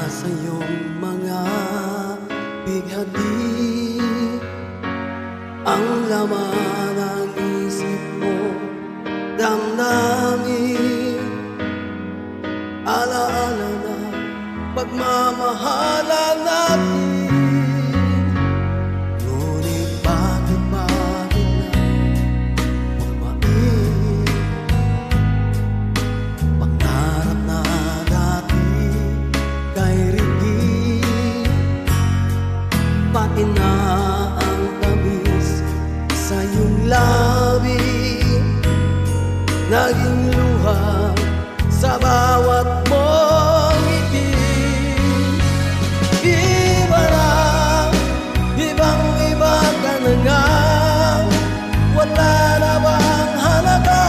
sa iyong mga bighani, ang laman ng isip mo, damdamin, alaala na pagmamahalan natin. Ngunit bakit na pumain pangarap na dati kay Ricky, pati na ang tamis sa iyong labi, naging luha sa bawat mong ngiti. Iba na, ibang-iba ka na nga, wala na bang halaga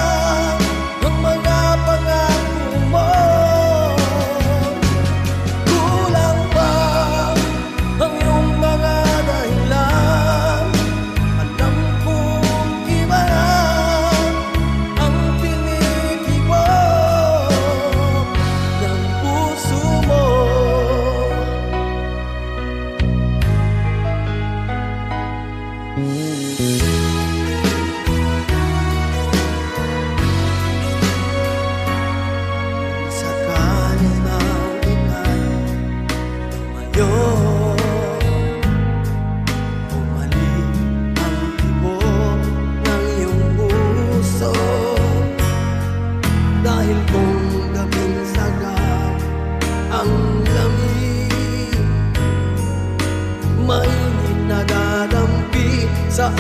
ang mga pangako mo? Kulang ba ang iyong mga dahilan? Alam kong iba na ang tinitibok ng puso mo. Sakali mang ika'y tumayo, bumalik ang tibok ng iyong puso. Dahil kung gabing sagad ang lamig, mainit na dadampi sa